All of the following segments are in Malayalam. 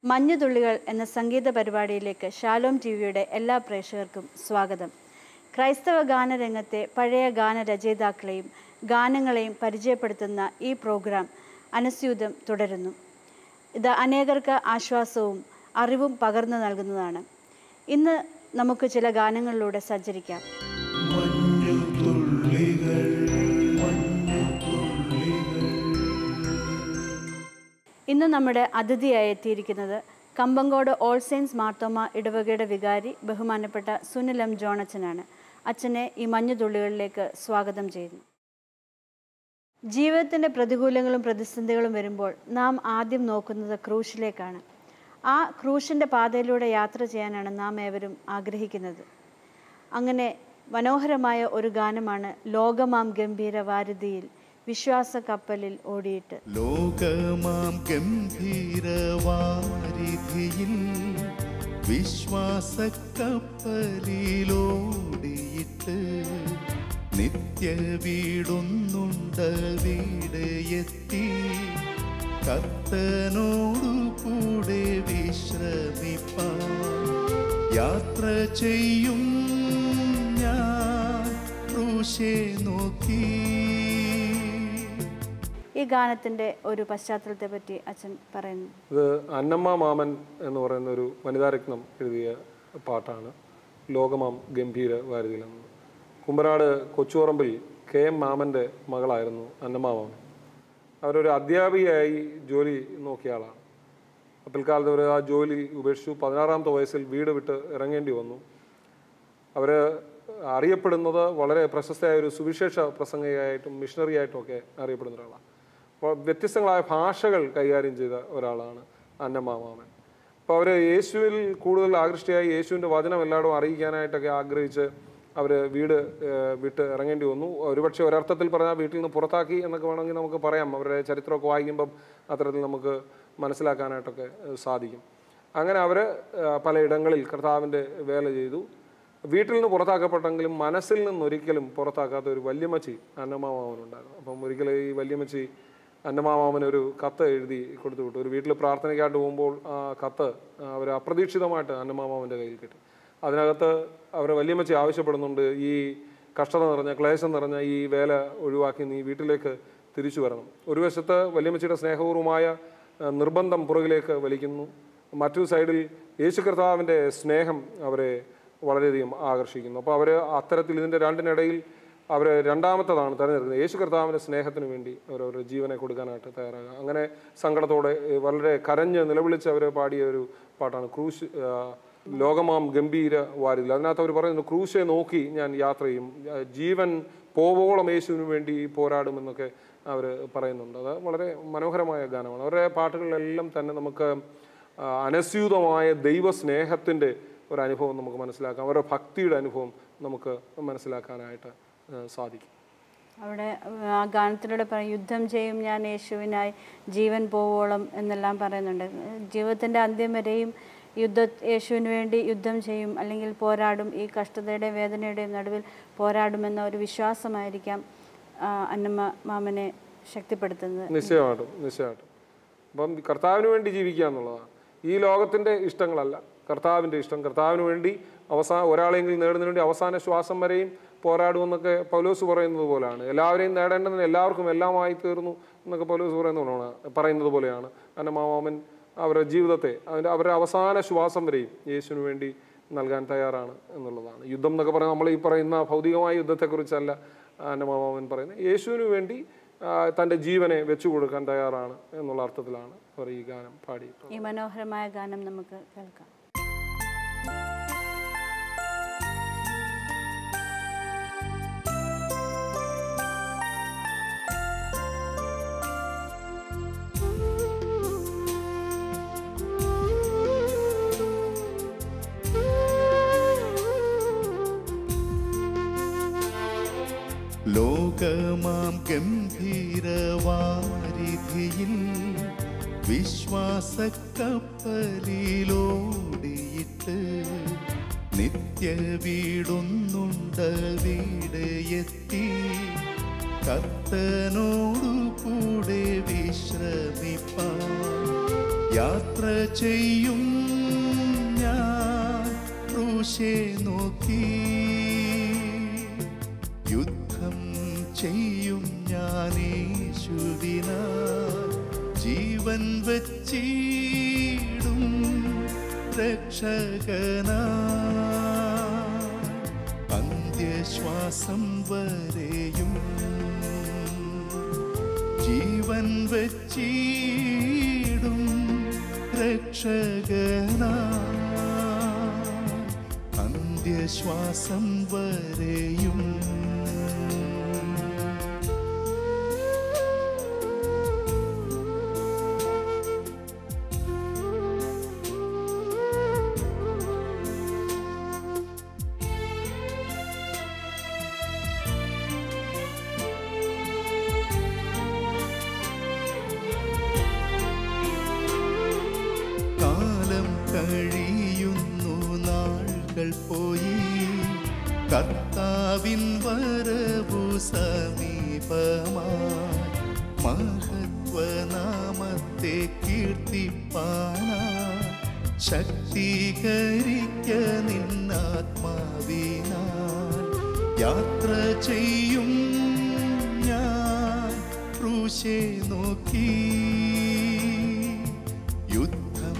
മഞ്ഞുതുള്ളികൾ എന്ന സംഗീത പരിപാടിയിലേക്ക് ഷാലോം ടിവിയുടെ എല്ലാ പ്രേക്ഷകർക്കും സ്വാഗതം. ക്രൈസ്തവ ഗാനരംഗത്തെ പഴയ ഗാനരചയിതാക്കളെയും ഗാനങ്ങളെയും പരിചയപ്പെടുത്തുന്ന ഈ പ്രോഗ്രാം അനസ്യൂതം തുടരുന്നു. ഇത് അനേകർക്ക് ആശ്വാസവും അറിവും പകർന്നു നൽകുന്നതാണ്. ഇന്ന് നമുക്ക് ചില ഗാനങ്ങളിലൂടെ സഞ്ചരിക്കാം. ഇന്ന് നമ്മുടെ അതിഥിയായി എത്തിയിരിക്കുന്നത് കമ്പങ്കോട് ഓൾ സെയിൻസ് മാർത്തോമ ഇടവകയുടെ വികാരി ബഹുമാനപ്പെട്ട സുനിൽ എം ജോൺ അച്ഛനാണ്. അച്ഛനെ ഈ മഞ്ഞുതുള്ളികളിലേക്ക് സ്വാഗതം ചെയ്യുന്നു. ജീവിതത്തിൻ്റെ പ്രതികൂലങ്ങളും പ്രതിസന്ധികളും വരുമ്പോൾ നാം ആദ്യം നോക്കുന്നത് ക്രൂശിലേക്കാണ്. ആ ക്രൂശിൻ്റെ പാതയിലൂടെ യാത്ര ചെയ്യാനാണ് നാം ഏവരും ആഗ്രഹിക്കുന്നത്. അങ്ങനെ മനോഹരമായ ഒരു ഗാനമാണ് ലോകമാം ഗംഭീര വാരിധിയിൽ വിശ്വാസ കപ്പലിൽ ഓടിയിട്ട്. ലോകമാം ഗംഭീര വാരിധിയിൽ വിശ്വാസ കപ്പലിലോടിയിട്ട് നിത്യ വീടൊന്നുണ്ട് വീട് എത്തി കർത്തനോടു കൂടെ വിശ്രമിപ്പാൻ യാത്ര ചെയ്യും ഞാൻ ക്രൂശെ നോക്കി. ഈ ഗാനത്തിൻ്റെ ഒരു പശ്ചാത്തലത്തെ പറ്റി അച്ഛൻ പറയുന്നു. ഇത് അന്നമ്മ മാമൻ എന്ന് പറയുന്ന ഒരു വനിതാരത്നം എഴുതിയ പാട്ടാണ്. ലോകമാം ഗംഭീര വാരിധിയിലെന്ന്. കുമ്പനാട് കൊച്ചുപറമ്പിൽ KM മാമൻ്റെ മകളായിരുന്നു അന്നമ്മ മാമൻ. അവരൊരു അധ്യാപികയായി ജോലി നോക്കിയ ആളാണ്. പിൽക്കാലത്ത് അവർ ആ ജോലി ഉപേക്ഷിച്ചു. 16ാമത്തെ വയസ്സിൽ വീട് വിട്ട് ഇറങ്ങേണ്ടി വന്നു. അവർ അറിയപ്പെടുന്നത് വളരെ പ്രശസ്തയായ ഒരു സുവിശേഷ പ്രസംഗിയായിട്ടും മിഷണറി ആയിട്ടും ഒക്കെ അറിയപ്പെടുന്ന ഒരാളാണ്. അപ്പോൾ വ്യത്യസ്തങ്ങളായ ഭാഷകൾ കൈകാര്യം ചെയ്ത ഒരാളാണ് അന്നമ്മ മാമൻ. അപ്പോൾ അവർ യേശുവിൽ കൂടുതൽ ആകൃഷ്ടയായി യേശുവിൻ്റെ വചനം എല്ലായിടും അറിയിക്കാനായിട്ടൊക്കെ ആഗ്രഹിച്ച് അവർ വീട് വിട്ട് ഇറങ്ങേണ്ടി വന്നു. ഒരുപക്ഷെ ഒരർത്ഥത്തിൽ പറഞ്ഞാൽ വീട്ടിൽ നിന്ന് പുറത്താക്കി എന്നൊക്കെ വേണമെങ്കിൽ നമുക്ക് പറയാം. അവരുടെ ചരിത്രമൊക്കെ വായിക്കുമ്പം അത്തരത്തിൽ നമുക്ക് മനസ്സിലാക്കാനായിട്ടൊക്കെ സാധിക്കും. അങ്ങനെ അവർ പലയിടങ്ങളിൽ കർത്താവിൻ്റെ വേല ചെയ്തു. വീട്ടിൽ നിന്ന് പുറത്താക്കപ്പെട്ടെങ്കിലും മനസ്സിൽ നിന്നൊരിക്കലും പുറത്താക്കാത്ത ഒരു വല്യമ്മച്ചി അന്നമ്മ മാമനുണ്ടായിരുന്നു. അപ്പം ഒരിക്കലും ഈ വല്യമ്മച്ചി അന്നമ്മ മാമനൊരു കത്ത് എഴുതി കൊടുത്തു വിട്ടു. ഒരു വീട്ടിൽ പ്രാർത്ഥനയ്ക്കായിട്ട് പോകുമ്പോൾ ആ കത്ത് അവർ അപ്രതീക്ഷിതമായിട്ട് അന്നമ്മ മാമൻ്റെ കയ്യിൽ കിട്ടി. അതിനകത്ത് അവരെ വല്യമ്മച്ചി ആവശ്യപ്പെടുന്നുണ്ട്, ഈ കഷ്ടത നിറഞ്ഞ ക്ലേശം നിറഞ്ഞ ഈ വേല ഒഴിവാക്കി നീ വീട്ടിലേക്ക് തിരിച്ചു വരണം. ഒരു വശത്ത് വല്യമ്മച്ചിയുടെ സ്നേഹപൂർവമായ നിർബന്ധം പുറകിലേക്ക് വലിക്കുന്നു. മറ്റൊരു സൈഡിൽ യേശു കർത്താവിൻ്റെ സ്നേഹം അവരെ വളരെയധികം ആകർഷിക്കുന്നു. അപ്പോൾ അവർ അത്തരത്തിൽ ഇതിൻ്റെ രണ്ടിനിടയിൽ അവർ രണ്ടാമത്തതാണ് തിരഞ്ഞെടുക്കുന്നത്. യേശു കർത്താവിൻ്റെ സ്നേഹത്തിന് വേണ്ടി അവരവരുടെ ജീവനെ കൊടുക്കാനായിട്ട് തയ്യാറാകുക. അങ്ങനെ സങ്കടത്തോടെ വളരെ കരഞ്ഞ് നിലവിളിച്ച് അവർ പാടിയ ഒരു പാട്ടാണ് ക്രൂശ് ലോകമാം ഗംഭീര വാരിധിയിൽ. അതിനകത്ത് അവർ പറയുന്നു, ക്രൂശെ നോക്കി ഞാൻ യാത്ര ചെയ്യും, ജീവൻ പോവോളം യേശുവിന് വേണ്ടി പോരാടുമെന്നൊക്കെ അവർ പറയുന്നുണ്ട്. അത് വളരെ മനോഹരമായ ഗാനമാണ്. അവരുടെ പാട്ടുകളിലെല്ലാം തന്നെ നമുക്ക് അനസ്യൂതമായ ദൈവസ്നേഹത്തിൻ്റെ ഒരനുഭവം നമുക്ക് മനസ്സിലാക്കാം. അവരുടെ ഭക്തിയുടെ അനുഭവം നമുക്ക് മനസ്സിലാക്കാനായിട്ട് സാധിക്കും. അവിടെ ആ ഗാനത്തിലൂടെ പറയും, യുദ്ധം ചെയ്യും ഞാൻ യേശുവിനായി ജീവൻ പോവോളം എന്നെല്ലാം പറയുന്നുണ്ട്. ജീവിതത്തിൻ്റെ അന്ത്യം വരെയും യേശുവിന് വേണ്ടി യുദ്ധം ചെയ്യും, അല്ലെങ്കിൽ പോരാടും. ഈ കഷ്ടതയുടെയും വേദനയുടെയും നടുവിൽ പോരാടുമെന്ന ഒരു വിശ്വാസമായിരിക്കാം അന്നമ്മ മാമനെ ശക്തിപ്പെടുത്തുന്നത്. നിശ്ചയമായിട്ടും. അപ്പം കർത്താവിന് വേണ്ടി ജീവിക്കുക എന്നുള്ളതാണ്. ഈ ലോകത്തിൻ്റെ ഇഷ്ടങ്ങളല്ല, കർത്താവിൻ്റെ ഇഷ്ടം. കർത്താവിന് വേണ്ടി ഒരാളെങ്കിലും നേടുന്നതിന് വേണ്ടി അവസാന ശ്വാസം വരെയും പോരാടുമെന്നൊക്കെ പൗലോസ് പറയുന്നത് പോലെയാണ്. എല്ലാവരെയും നേടേണ്ടതിന് എല്ലാവർക്കും എല്ലാമായി തീർന്നു എന്നൊക്കെ പൗലോസ് പറയുന്നത് പോലെയാണ് അന്നമ്മ മാമൻ അവരുടെ ജീവിതത്തെ അവരുടെ അവസാന ശ്വാസം വരെയും യേശുവിന് വേണ്ടി നൽകാൻ തയ്യാറാണ് എന്നുള്ളതാണ്. യുദ്ധം എന്നൊക്കെ പറയുന്നത് നമ്മൾ ഈ പറയുന്ന ഭൗതികമായ യുദ്ധത്തെക്കുറിച്ചല്ല അന്നമ്മ മാമൻ പറയുന്നത്. യേശുവിന് വേണ്ടി തൻ്റെ ജീവനെ വെച്ചു കൊടുക്കാൻ തയ്യാറാണ് എന്നുള്ള അർത്ഥത്തിലാണ് അവർ ഈ ഗാനം പാടിയിട്ടുള്ളത്. ഈ മനോഹരമായ ഗാനം നമുക്ക് കേൾക്കാം. ലോകമാം ഗംഭീര വാരിധിയിൽ വിശ്വാസ കപ്പലിലോടിയിട്ട് നിത്യ വീടൊന്നുണ്ട് വീട് എത്തി കർത്തനോടു കൂടെ വിശ്രമിപ്പാൻ യാത്ര ചെയ്യും ഞാൻ ക്രൂശെ നോക്കി, യുദ്ധം ചെയ്യും ഞാൻ യേശുവിനാൽ, ജീവൻ വച്ചിടും രക്ഷകനായി, അന്ത്യശ്വാസം വരെയും ജീവൻ വച്ചിടും രക്ഷകനായി, അന്ത്യശ്വാസം വരെയും. കഴിയുന്നു നാളുകൾ പോയി, കർത്താവിൻ വരവു സമീപമായി, മഹത്വനാമത്തെ കീർത്തിപ്പാനായി ശക്തീകരിക്ക നിന്നാത്മാവിനാൽ, യാത്ര ചെയ്യും ഞാൻ ക്രൂശെ നോക്കി, യുദ്ധം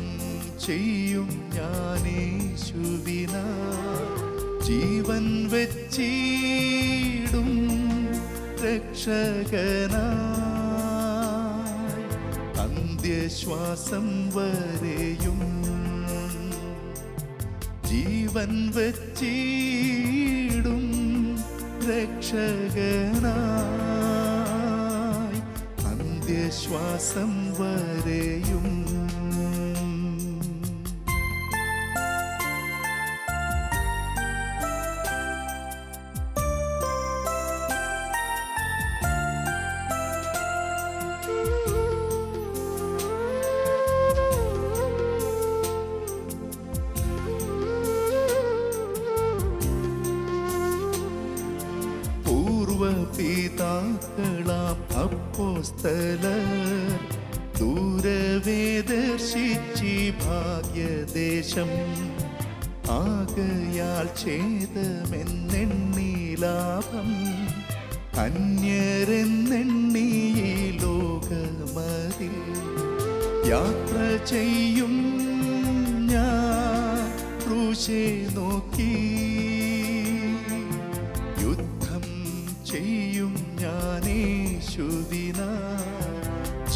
ചെയ്യും ഞാൻ യേശുവിനാൽ, ജീവൻ വച്ചിടും രക്ഷകനായി, അന്ത്യശ്വാസം വരെയും ജീവൻ വച്ചിടും രക്ഷകനായി, അന്ത്യശ്വാസം വരെയും. പിതാക്കളാം അപ്പോസ്തലർ ദൂരവേ ദർശിച്ചി ഭാഗ്യദേശം, ആകയാൽ ഛേദമെന്നെണ്ണി ലാഭം, അന്യരെന്നെണ്ണി ഈ ലോകമതിൽ, യാത്ര ചെയ്യും ഞാൻ ക്രൂശെ നോക്കി, യുദ്ധം ചെയ്യും ഞാൻ യേശുവിനാൽ,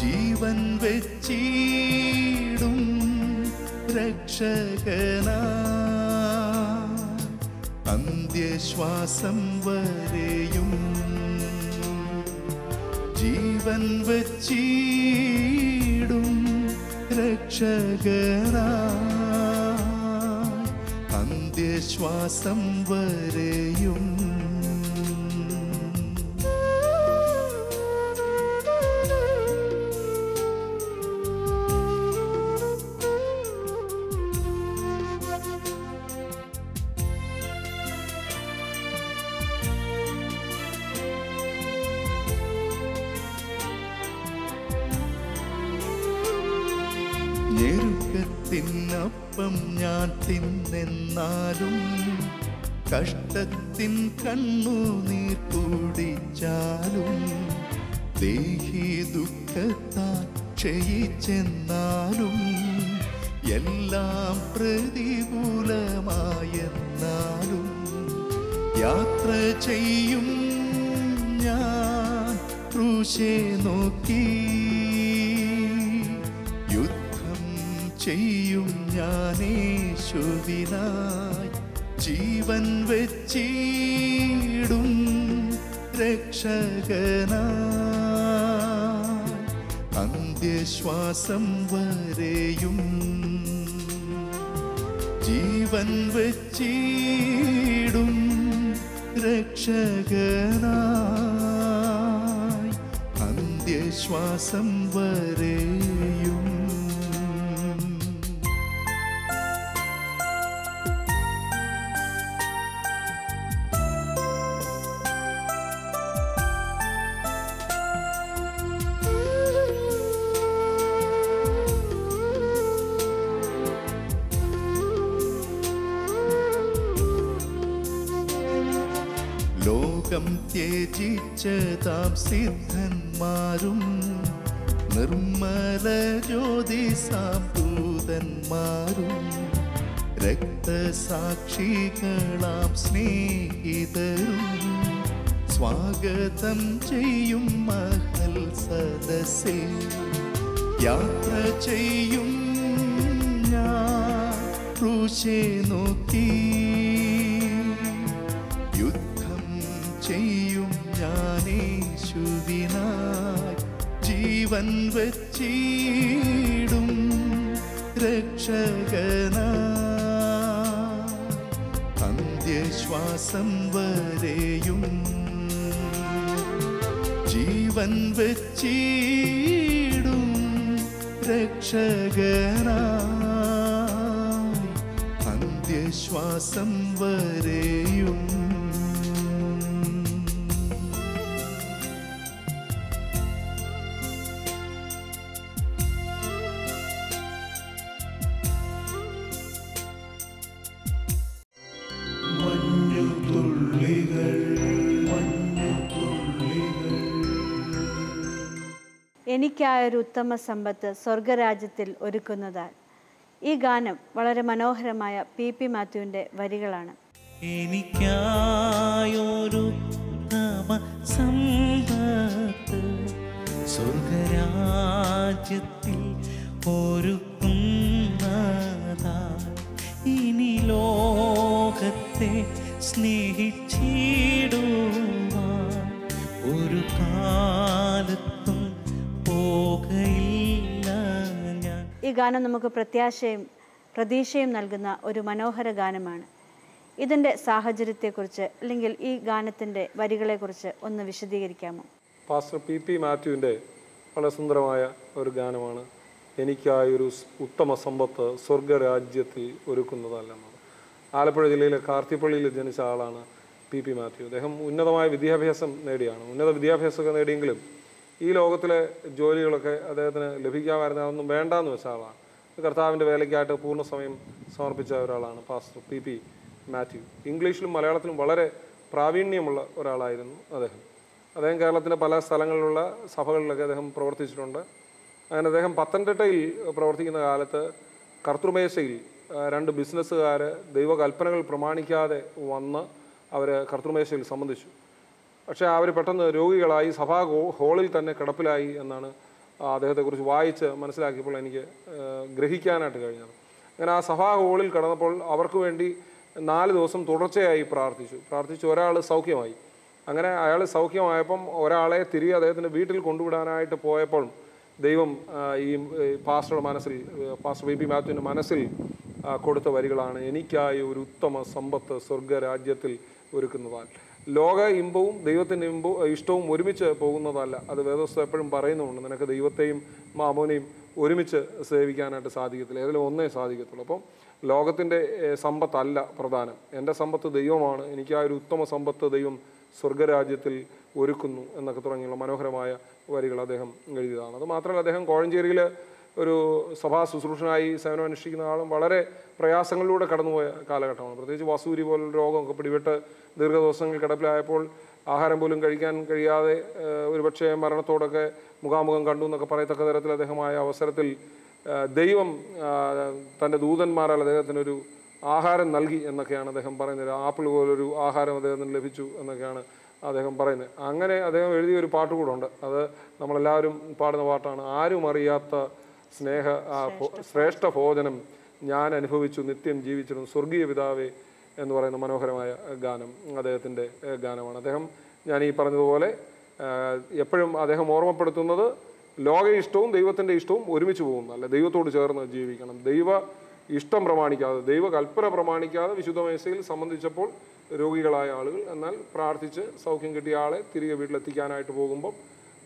ജീവൻ വച്ചിടും രക്ഷകനായി, അന്ത്യശ്വാസം വരെയും ജീവൻ വച്ചിടും രക്ഷകനായി, അന്ത്യശ്വാസം വരെയും. ഞെരുക്കത്തിനപ്പം ഞാൻ തിന്നെന്നാലും, കഷ്ടത്തിൻ കണ്ണുനീർ കുടിച്ചാലും, ദേഹി ദുഃഖത്താൽ ക്ഷയിച്ചെന്നാലും, എല്ലാം പ്രതികൂലമായെന്നാലും, യാത്ര ചെയ്യും ഞാൻ ക്രൂശെ നോക്കി, യുദ്ധം ചെയ്യും ഞാൻ യേശുവിനായി, ജീവൻ വച്ചിടും രക്ഷകനായി, അന്ത്യശ്വാസം വരെയും ജീവൻ വച്ചിടും രക്ഷകനായി, അന്ത്യശ്വാസം വരെയും. ലോകം ത്യജിച്ചതാം സിദ്ധന്മാരും നിർമ്മല ജ്യോതിസാം ദൂതന്മാരും രക്തസാക്ഷികളാം സ്നേഹിതരും സ്വാഗതം ചെയ്യും മഹൽ സദസ്സിൽ യാത്ര ചെയ്യും ഞാൻ ക്രൂശെ നോക്കി. യുദ്ധം ചെയ്യും ഞാനേശുവിനായി ജീവൻ വച്ചിടും രക്ഷകനായി അന്ത്യശ്വാസം വരെയും ജീവൻ വച്ചിടും രക്ഷകനായി അന്ത്യശ്വാസം വരെയും. എനിക്കായൊരു ഉത്തമ സമ്പത്ത് സ്വർഗരാജ്യത്തിൽ ഒരുക്കുന്നതാൽ. ഈ ഗാനം വളരെ മനോഹരമായ പി മാത്യുവിൻ്റെ വരികളാണ്. എനിക്കായൊരു ഉത്തമ സമ്പത്ത് സ്വർഗരാജ്യത്തിൽ ഒരുക്കുന്നതാൽ ഇനി ലോകത്തെ സ്നേഹിച്ചിടുവാൻ ഒരു കാലത്തും പോകയില്ല ഞാൻ. ഈ ഗാനം നമുക്ക് പ്രത്യാശയും പ്രതീക്ഷയും നൽകുന്ന ഒരു മനോഹര ഗാനമാണ്. ഇതിൻ്റെ സാഹചര്യത്തെക്കുറിച്ച് അല്ലെങ്കിൽ ഈ ഗാനത്തിൻ്റെ വരികളെക്കുറിച്ച് ഒന്ന് വിശദീകരിക്കാമോ? പാസ്റ്റർ പി മാത്യുവിൻ്റെ വളരെ സുന്ദരമായ ഒരു ഗാനമാണ് എനിക്കായൊരു ഉത്തമ സമ്പത്ത് സ്വർഗരാജ്യത്തിൽ ഒരുക്കുന്നതല്ലെന്നത്. ആലപ്പുഴ ജില്ലയിലെ കാർത്തിപ്പള്ളിയിൽ ജനിച്ച ആളാണ് പി മാത്യു. അദ്ദേഹം ഉന്നതമായ വിദ്യാഭ്യാസം നേടിയാണ്. ഉന്നത വിദ്യാഭ്യാസമൊക്കെ നേടിയെങ്കിലും ഈ ലോകത്തിലെ ജോലികളൊക്കെ അദ്ദേഹത്തിന് ലഭിക്കാമായിരുന്ന അതൊന്നും വേണ്ടാന്ന് വെച്ച ആളാണ്. കർത്താവിൻ്റെ വേലയ്ക്കായിട്ട് പൂർണ്ണ സമയം സമർപ്പിച്ച ഒരാളാണ് പാസ്റ്റർ പി മാത്യു. ഇംഗ്ലീഷിലും മലയാളത്തിലും വളരെ പ്രാവീണ്യമുള്ള ഒരാളായിരുന്നു അദ്ദേഹം. കേരളത്തിൻ്റെ പല സ്ഥലങ്ങളിലുള്ള സഭകളിലൊക്കെ അദ്ദേഹം പ്രവർത്തിച്ചിട്ടുണ്ട്. അങ്ങനെ അദ്ദേഹം പത്തനംതിട്ടയിൽ പ്രവർത്തിക്കുന്ന കാലത്ത് കർത്തൃമേശയിൽ 2 ബിസിനസ്സുകാർ ദൈവകൽപ്പനകൾ പ്രമാണിക്കാതെ വന്ന് അവർ കർത്തൃമേശയിൽ സംബന്ധിച്ചു. പക്ഷേ അവർ പെട്ടെന്ന് രോഗികളായി സഭാ ഹാളിൽ തന്നെ കിടപ്പിലായി എന്നാണ് അദ്ദേഹത്തെക്കുറിച്ച് വായിച്ച് മനസ്സിലാക്കിയപ്പോൾ എനിക്ക് ഗ്രഹിക്കാനായിട്ട് കഴിഞ്ഞത്. അങ്ങനെ ആ സഭാ ഹാളിൽ കിടന്നപ്പോൾ അവർക്ക് വേണ്ടി 4 ദിവസം തുടർച്ചയായി പ്രാർത്ഥിച്ചു. ഒരാൾ സൗഖ്യമായി. അങ്ങനെ അയാൾ സൗഖ്യമായപ്പം ഒരാളെ തിരികെ അദ്ദേഹത്തിൻ്റെ വീട്ടിൽ കൊണ്ടുവിടാനായിട്ട് പോയപ്പോൾ ദൈവം ഈ പാസ്റ്ററുടെ മനസ്സിൽ, പാസ്റ്റർ പി മാത്യുവിൻ്റെ മനസ്സിൽ കൊടുത്ത വരികളാണ് എനിക്കായി ഒരു ഉത്തമ സമ്പത്ത് സ്വർഗരാജ്യത്തിൽ ഒരുക്കുന്നതാൽ. ലോക ഇമ്പവും ദൈവത്തിൻ്റെ ഇഷ്ടവും ഒരുമിച്ച് പോകുന്നതല്ല. അത് വേദപുസ്തകം എപ്പോഴും പറയുന്നുണ്ട്, നിനക്ക് ദൈവത്തെയും മാമോനെയും ഒരുമിച്ച് സേവിക്കാനായിട്ട് സാധിക്കത്തില്ല, ഏതെങ്കിലും ഒന്നേ സാധിക്കത്തുള്ളൂ. അപ്പം ലോകത്തിൻ്റെ സമ്പത്തല്ല പ്രധാനം, എൻ്റെ സമ്പത്ത് ദൈവമാണ്. എനിക്കായൊരു ഉത്തമ സമ്പത്ത് ദൈവം സ്വർഗരാജ്യത്തിൽ ഒരുക്കുന്നു എന്നൊക്കെ തുടങ്ങിയുള്ള മനോഹരമായ വരികൾ അദ്ദേഹം എഴുതിയതാണ്. അത് മാത്രമല്ല, അദ്ദേഹം കോഴഞ്ചേരിയിൽ ഒരു സഭാ ശുശ്രൂഷനായി സേവനം അനുഷ്ഠിക്കുന്ന ആളും വളരെ പ്രയാസങ്ങളിലൂടെ കടന്നുപോയ കാലഘട്ടമാണ്. പ്രത്യേകിച്ച് വസൂരി പോലുള്ള രോഗമൊക്കെ പിടിപെട്ട് ദീർഘദിവസങ്ങൾ കിടപ്പിലായപ്പോൾ ആഹാരം പോലും കഴിക്കാൻ കഴിയാതെ ഒരുപക്ഷെ മരണത്തോടൊക്കെ മുഖാമുഖം കണ്ടു എന്നൊക്കെ പറയത്തക്ക തരത്തിൽ അദ്ദേഹമായ അവസരത്തിൽ ദൈവം തൻ്റെ ദൂതന്മാരാൽ അദ്ദേഹത്തിനൊരു ആഹാരം നൽകി എന്നൊക്കെയാണ് അദ്ദേഹം പറയുന്നത്. ആപ്പിൾ പോലൊരു ആഹാരം അദ്ദേഹത്തിന് ലഭിച്ചു എന്നൊക്കെയാണ് അദ്ദേഹം പറയുന്നത്. അങ്ങനെ അദ്ദേഹം എഴുതിയൊരു പാട്ട് കൂടെ ഉണ്ട്. അത് നമ്മളെല്ലാവരും പാടുന്ന പാട്ടാണ്. ആരും അറിയാത്ത ശ്രേഷ്ഠ ഭോജനം ഞാൻ അനുഭവിച്ചു നിത്യം ജീവിച്ചിരുന്നു സ്വർഗീയ പിതാവേ എന്ന് പറയുന്ന മനോഹരമായ ഗാനം അദ്ദേഹത്തിൻ്റെ ഗാനമാണ്. ഞാൻ ഈ പറഞ്ഞതുപോലെ എപ്പോഴും അദ്ദേഹം ഓർമ്മപ്പെടുത്തുന്നത് ലോക ഇഷ്ടവും ദൈവത്തിൻ്റെ ഇഷ്ടവും ഒരുമിച്ച് പോകുന്നു, അല്ല ദൈവത്തോട് ചേർന്ന് ജീവിക്കണം. ദൈവ ഇഷ്ടം പ്രമാണിക്കാതെ, ദൈവകൽപ്പന പ്രമാണിക്കാതെ വിശുദ്ധ മേശയിൽ സംബന്ധിച്ചപ്പോൾ രോഗികളായ ആളുകൾ, എന്നാൽ പ്രാർത്ഥിച്ച് സൗഖ്യം കിട്ടിയ ആളെ തിരികെ വീട്ടിലെത്തിക്കാനായിട്ട് പോകുമ്പോൾ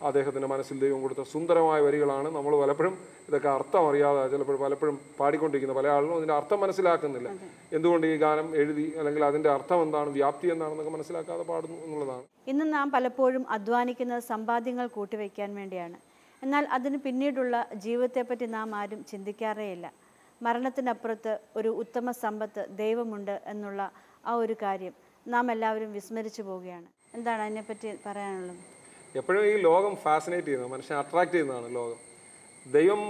അദ്ദേഹത്തിൻ്റെ മനസ്സിൽ ദൈവം കൊടുത്ത സുന്ദരമായ വരികളാണ്. നമ്മൾ പലപ്പോഴും ഇതൊക്കെ അർത്ഥം അറിയാതെ പലപ്പോഴും പാടിക്കൊണ്ടിരിക്കുന്ന പല ആളുകളും അതിൻ്റെ അർത്ഥം മനസ്സിലാക്കുന്നില്ല. എന്തുകൊണ്ട് ഈ ഗാനം എഴുതി, അല്ലെങ്കിൽ അതിൻ്റെ അർത്ഥം എന്താണ്, വ്യാപ്തി എന്താണെന്നൊക്കെ മനസ്സിലാക്കാതെ പാടുന്നു എന്നുള്ളതാണ്. ഇന്ന് നാം പലപ്പോഴും അധ്വാനിക്കുന്നത് സമ്പാദ്യങ്ങൾ കൂട്ടിവെക്കാൻ വേണ്ടിയാണ്. എന്നാൽ അതിന് പിന്നീടുള്ള ജീവിതത്തെപ്പറ്റി നാം ആരും ചിന്തിക്കാറേയില്ല. മരണത്തിനപ്പുറത്ത് ഒരു ഉത്തമ സമ്പത്ത് ദൈവമുണ്ട് എന്നുള്ള ആ ഒരു കാര്യം നാം എല്ലാവരും വിസ്മരിച്ചു പോവുകയാണ്. എന്താണ് അതിനെപ്പറ്റി പറയാനുള്ളത്? എപ്പോഴും ഈ ലോകം ഫാസിനേറ്റ് ചെയ്യുന്നത്, മനുഷ്യനെ അട്രാക്ട് ചെയ്യുന്നതാണ് ലോകം. ദൈവം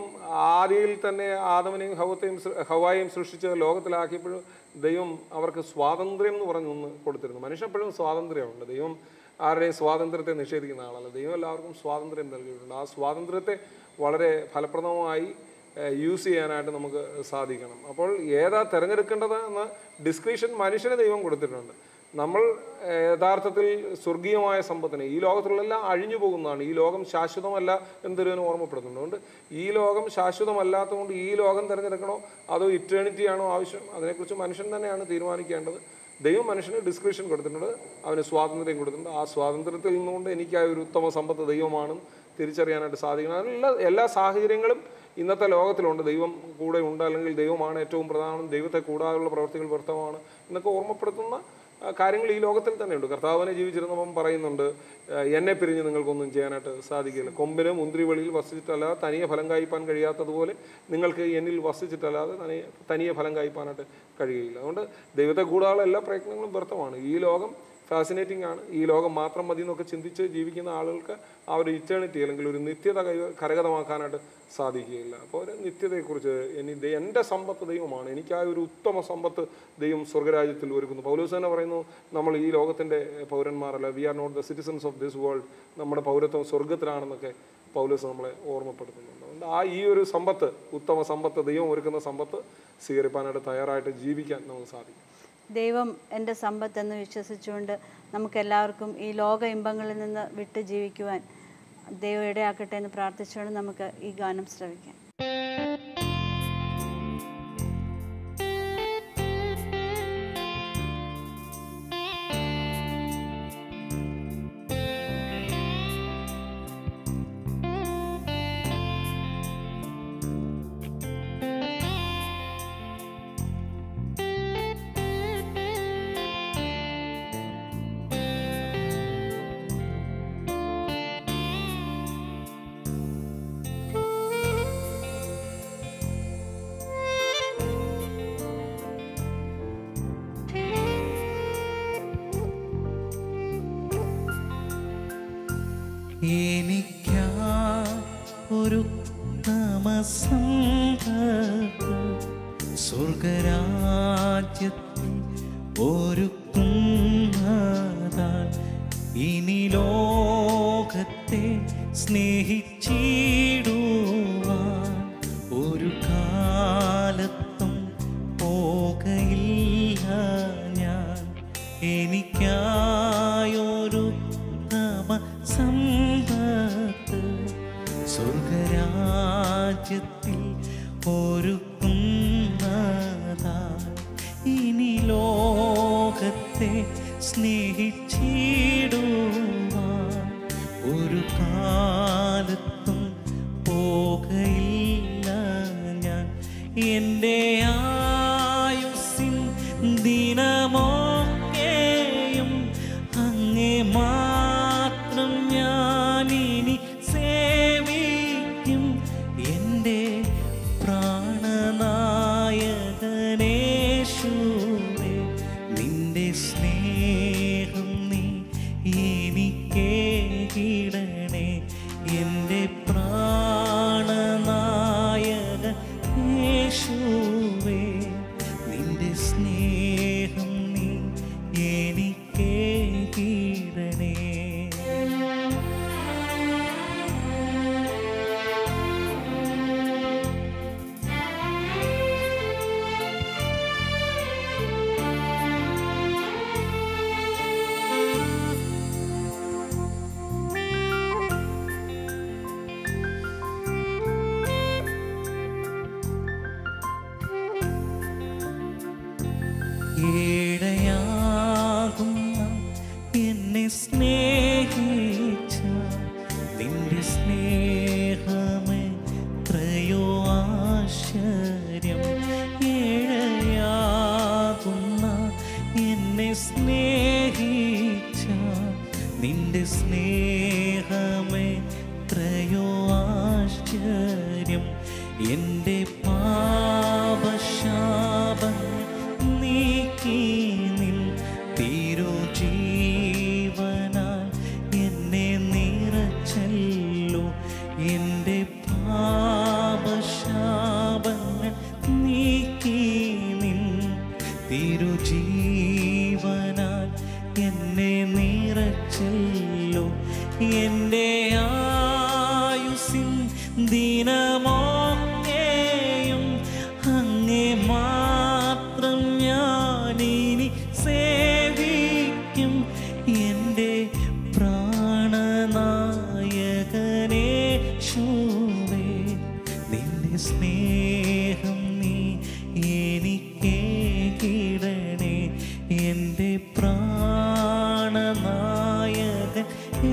ആദിയിൽ തന്നെ ആദമിനെയും ഹവ്വായെയും സൃഷ്ടിച്ച് ലോകത്തിലാക്കിയപ്പോഴും ദൈവം അവർക്ക് സ്വാതന്ത്ര്യം എന്ന് പറഞ്ഞൊന്ന് കൊടുത്തിരുന്നു. മനുഷ്യൻ എപ്പോഴും സ്വാതന്ത്ര്യമുണ്ട്. ദൈവം ആരുടെയും സ്വാതന്ത്ര്യത്തെ നിഷേധിക്കുന്ന ആളല്ല. ദൈവം എല്ലാവർക്കും സ്വാതന്ത്ര്യം നൽകിയിട്ടുണ്ട്. ആ സ്വാതന്ത്ര്യത്തെ വളരെ ഫലപ്രദമായി യൂസ് ചെയ്യാനായിട്ട് നമുക്ക് സാധിക്കണം. അപ്പോൾ ഏതാ തിരഞ്ഞെടുക്കേണ്ടത് എന്ന ഡിസ്ക്രിപ്ഷൻ മനുഷ്യന് ദൈവം കൊടുത്തിട്ടുണ്ട്. നമ്മൾ യഥാർത്ഥത്തിൽ സ്വർഗീയമായ സമ്പത്തിനെ, ഈ ലോകത്തിലെല്ലാം അഴിഞ്ഞു പോകുന്നതാണ്, ഈ ലോകം ശാശ്വതമല്ല എന്നൊരു ഓർമ്മപ്പെടുന്നുണ്ട്. അതുകൊണ്ട് ഈ ലോകം ശാശ്വതമല്ലാത്തതുകൊണ്ട് ഈ ലോകം തിരഞ്ഞെടുക്കണോ അതോ ഇറ്റേണിറ്റി ആണോ ആവശ്യം, അതിനെക്കുറിച്ച് മനുഷ്യൻ തന്നെയാണ് തീരുമാനിക്കേണ്ടത്. ദൈവം മനുഷ്യന് ഡിസ്ക്രിപ്ഷൻ കൊടുത്തിട്ടുണ്ട്, അവന് സ്വാതന്ത്ര്യം കൊടുത്തിട്ടുണ്ട്. ആ സ്വാതന്ത്ര്യത്തിൽ നിന്നുകൊണ്ട് എനിക്കായ ഒരു ഉത്തമ സമ്പത്ത് ദൈവമാണെന്ന് തിരിച്ചറിയാനായിട്ട് സാധിക്കണം. അതിനുള്ള എല്ലാ സാഹചര്യങ്ങളും ഇന്നത്തെ ലോകത്തിലുണ്ട്. ദൈവം കൂടെ ഉണ്ട്, അല്ലെങ്കിൽ ദൈവമാണ് ഏറ്റവും പ്രധാനം, ദൈവത്തെ കൂടാതെയുള്ള പ്രവർത്തികൾ വ്യർത്ഥമാണ് എന്നൊക്കെ ഓർമ്മപ്പെടുത്തുന്ന കാര്യങ്ങൾ ഈ ലോകത്തിൽ തന്നെയുണ്ട്. കർത്താവിനെ ജീവിച്ചിരുന്നപ്പം പറയുന്നുണ്ട്, എന്നെ പിരിഞ്ഞ് നിങ്ങൾക്കൊന്നും ചെയ്യാനായിട്ട് സാധിക്കില്ല. കൊമ്പിന് മുന്തിരിവെളിയിൽ വസിച്ചിട്ടല്ലാതെ തനിയെ ഫലം കായ്പാൻ കഴിയാത്തതുപോലെ നിങ്ങൾക്ക് എന്നിൽ വസിച്ചിട്ടല്ലാതെ തനിയെ ഫലം കായ്പാനായിട്ട് കഴിയുകയില്ല. അതുകൊണ്ട് ദൈവത്തെ കൂടാനുള്ള എല്ലാ പ്രയത്നങ്ങളും വ്യർത്ഥമാണ്. ഈ ലോകം ഫാസിനേറ്റിംഗ് ആണ്. ഈ ലോകം മാത്രം മതി എന്നൊക്കെ ചിന്തിച്ച് ജീവിക്കുന്ന ആളുകൾക്ക് ആ ഒരു ഇറ്റേണിറ്റി അല്ലെങ്കിൽ ഒരു നിത്യത കരഗതമാക്കാനായിട്ട് സാധിക്കുകയില്ല. അപ്പോൾ ഒരു നിത്യതയെക്കുറിച്ച് എൻ്റെ സമ്പത്ത് ദൈവമാണ്, എനിക്കായ ഒരു ഉത്തമ സമ്പത്ത് ദൈവം സ്വർഗരാജ്യത്തിൽ ഒരുക്കുന്നു. പൗലോസ് തന്നെ പറയുന്നു, നമ്മൾ ഈ ലോകത്തിൻ്റെ പൗരന്മാരല്ല, we are not the citizens of this world, നമ്മുടെ പൗരത്വം സ്വർഗത്തിലാണെന്നൊക്കെ പൗലോസ് നമ്മളെ ഓർമ്മപ്പെടുത്തുന്നുണ്ട്. അതുകൊണ്ട് ഈ ഒരു സമ്പത്ത്, ഉത്തമ സമ്പത്ത്, ദൈവം ഒരുക്കുന്ന സമ്പത്ത് സ്വീകരിക്കാനായിട്ട് തയ്യാറായിട്ട് ജീവിക്കാൻ നമുക്ക് സാധിക്കും. ദൈവം എൻ്റെ സമ്പത്തെന്ന് വിശ്വസിച്ചുകൊണ്ട് നമുക്കെല്ലാവർക്കും ഈ ലോക ഇമ്പങ്ങളിൽ നിന്ന് വിട്ട് ജീവിക്കുവാൻ ദൈവം ഇടയാക്കട്ടെ എന്ന് പ്രാർത്ഥിച്ചുകൊണ്ട് നമുക്ക് ഈ ഗാനം ശ്രവിക്കാം. എനിക്കാ ഒരു സമ്പത്ത് സ്വർഗരാജ്യത്തിൽ ഒരുക്കുന്നതാൽ ഇനി ലോകത്തെ സ്നേഹിച്ചിടുവാൻ ഒരു കാലത്തും പോകയില്ല ഞാൻ. എനിക്കായൊരു സമ്പത്ത് സ്വർഗരാജ്യത്തിൽ ഒരുക്കുന്നതാൽ ഇനി ലോകത്തെ സ്നേഹിച്ചിടുവാൻ ഒരു കാലത്തും പോകയില്ല ഞാൻ. എൻ്റെ ആയുസ്സിൻ ദിനമൊക്കെയും അങ്ങേ മാത്രം ഞാനിനി സേവിക്കും. എൻ്റെ പ്രാണനായകനേശുവേ, നിന്റെ സ്നേഹം നീ എനിക്കേകിടണേ. എൻ്റെ പ്രാണനായകനേശുവേ, നിന്റെ സ്നേഹം നീ എനിക്കേകിടണേ. ഏഴയാകുന്ന എന്നെ സ്നേഹിച്ച നിന്റെ സ്നേഹമെത്രയോ ആശ്ചര്യം. ഏഴയാകുന്ന എന്നെ സ്നേഹിച്ച നിന്റെ സ്നേഹമെത്രയോ ആശ്ചര്യം. എൻ്റെ പാപശാപം നീക്കി നിൻ തിരുജീവന സ്നേഹം നീ എനിക്കേകിടണേ. എൻ്റെ പ്രാണനായകൻ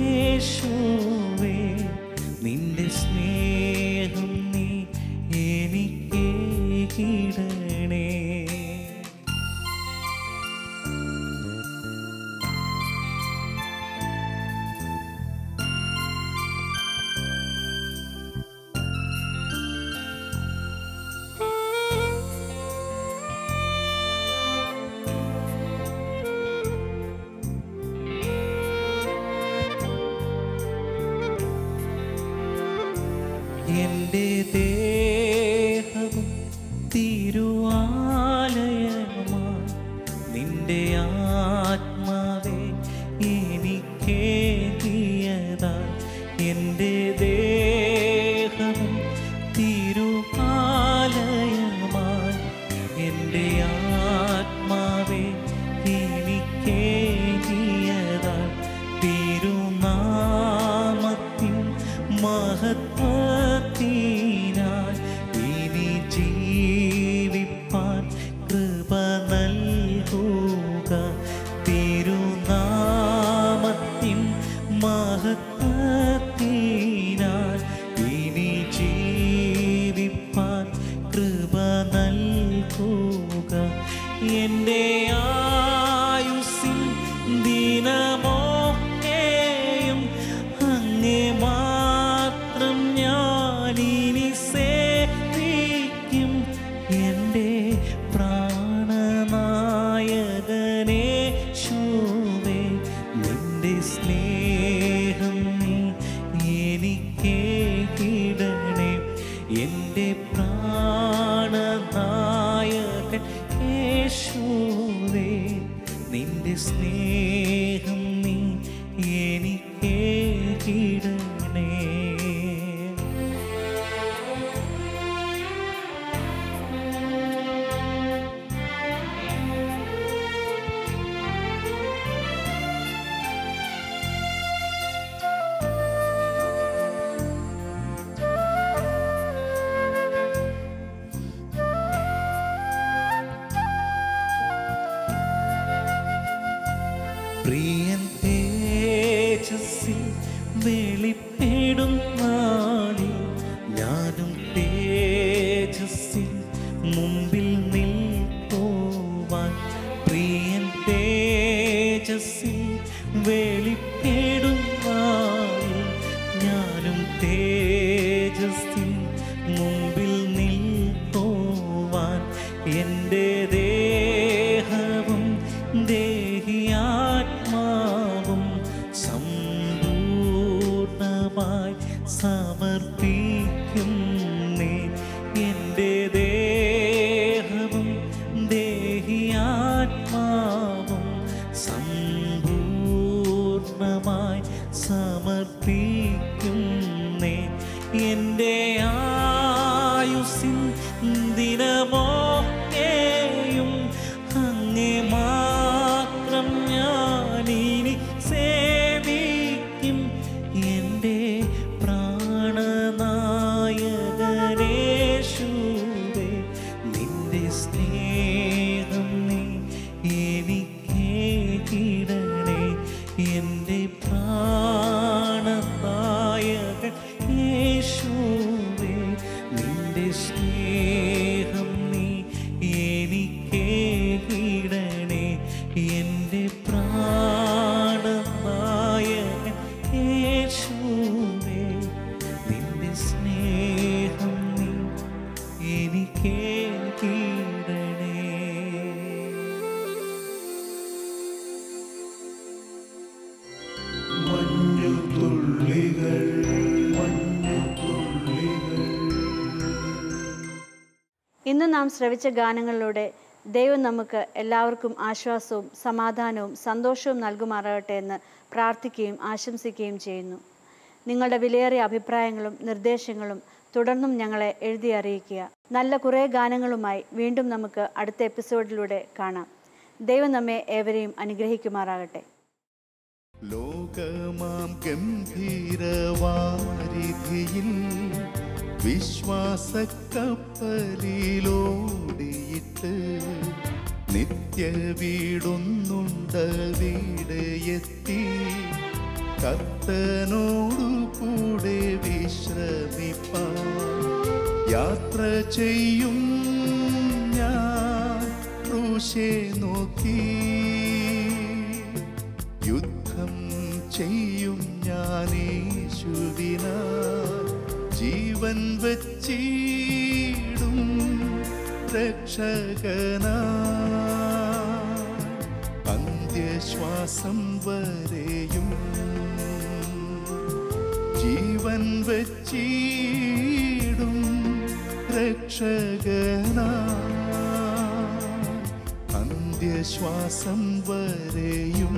യേശുവേ, നിന്റെ സ്നേഹം നീ എനിക്കേകിടണേ. എൻ്റെ ദേഹവും തിരുവാലയമായി നിന്റെ ആത്മാവേ എനിക്കേകിയതായി. എൻ്റെ ദേഹവും തിരുവാലയമായി എൻ്റെ ആത്മാവേ എനിക്കേകിയതായി. തിരുനാമത്തിൻ മഹത്വത്തിനായി ഇനി ജീവിപ്പാൻ കൃപ നൽകുക. തിരുനാമത്തിൻ മഹത്വത്തിനായി ഇനി ജീവിപ്പാൻ കൃപ നൽകുക. എൻ്റെ ആയുസ്സിൻ ദിനമൊക്കെയും അങ്ങേ മാത്രം ഞാനിനി സേവിക്കും. എൻ്റെ പ്രാണനായകനേശുവേ, നിന്റെ സ്നേഹം നീ എനിക്കേകിടണേ. എൻ്റെ പ്രാണനായകൻ യേശുവേ, നിന്റെ സ്നേഹം നീ എനിക്കേകിടണേ. പ്രിയൻ തേജസ്സിൽ വെളിപ്പെടും നാളിൽ ഞാനും തേജസ്സിൽ മുമ്പിൽ നിൽക്കുവാൻ. പ്രിയൻ തേജസ്സിൽ വെളിപ്പെടും നാളിൽ ഞാനും തേജസ്സിൽ മുമ്പിൽ നിൽക്കുവാൻ. എൻ്റെ ദേഹവും ദേഹിയാത്മാവും സമ്പൂർണമായി സമർപ്പിക്കുന്നേ. എൻ്റെ ദേഹവും ദേഹിയാത്മാവും സമ്പൂർണമായി സമർപ്പിക്കുന്നേ. എൻ്റെ ആയുസ്സിൻ ദിനമൊക്കെയും അങ്ങേ മാത്രം ഞാനിനി സേവിക്കും. എൻ്റെ പ്രാണനായകനേശുവേ, നിന്റെ സ്നേഹം നീ എനിക്കേകിടണേ. എൻ്റെ പ്രാണനായകൻ യേശുവേ, നിന്റെ സ്നേഹം നീ എനിക്കേകിടണേ. എൻ്റെ പ്രാണനായകൻ യേശുവേ, നിന്റെ സ്നേഹം നീ എനിക്കേകിടണേ. മഞ്ഞുതുള്ളികൾ മഞ്ഞുതുള്ളികൾ. ഇന്ന് നാം ശ്രവിച്ച ഗാനങ്ങളിലൂടെ ദൈവം നമുക്ക് എല്ലാവർക്കും ആശ്വാസവും സമാധാനവും സന്തോഷവും നൽകുമാറാകട്ടെ എന്ന് പ്രാർത്ഥിക്കുകയും ആശംസിക്കുകയും ചെയ്യുന്നു. നിങ്ങളുടെ വിലയേറിയ അഭിപ്രായങ്ങളും നിർദ്ദേശങ്ങളും തുടർന്നും ഞങ്ങളെ എഴുതി അറിയിക്കുക. നല്ല കുറേ ഗാനങ്ങളുമായി വീണ്ടും നമുക്ക് അടുത്ത എപ്പിസോഡിലൂടെ കാണാം. ദൈവം നമ്മെ ഏവരെയും അനുഗ്രഹിക്കുമാറാകട്ടെ. ലോകമാം ഗംഭീരവാരിധിയിൽ വിശ്വാസക്കപ്പലിലോടിയിട്ട് നിത്യ വീടൊന്നുണ്ടവിടെ എത്തി കർത്തനോടു കൂടെ വിശ്രമിപ്പാൻ യാത്ര ചെയ്യും ഞാൻ ക്രൂശെ നോക്കി യുദ്ധം ചെയ്യും ഞാൻ യേശുവിനാൽ ജീവൻ വച്ചിടും രക്ഷകനായി അന്ത്യശ്വാസം വരെയും ജീവൻ വച്ചിടും രക്ഷകനായി അന്ത്യശ്വാസം വരെയും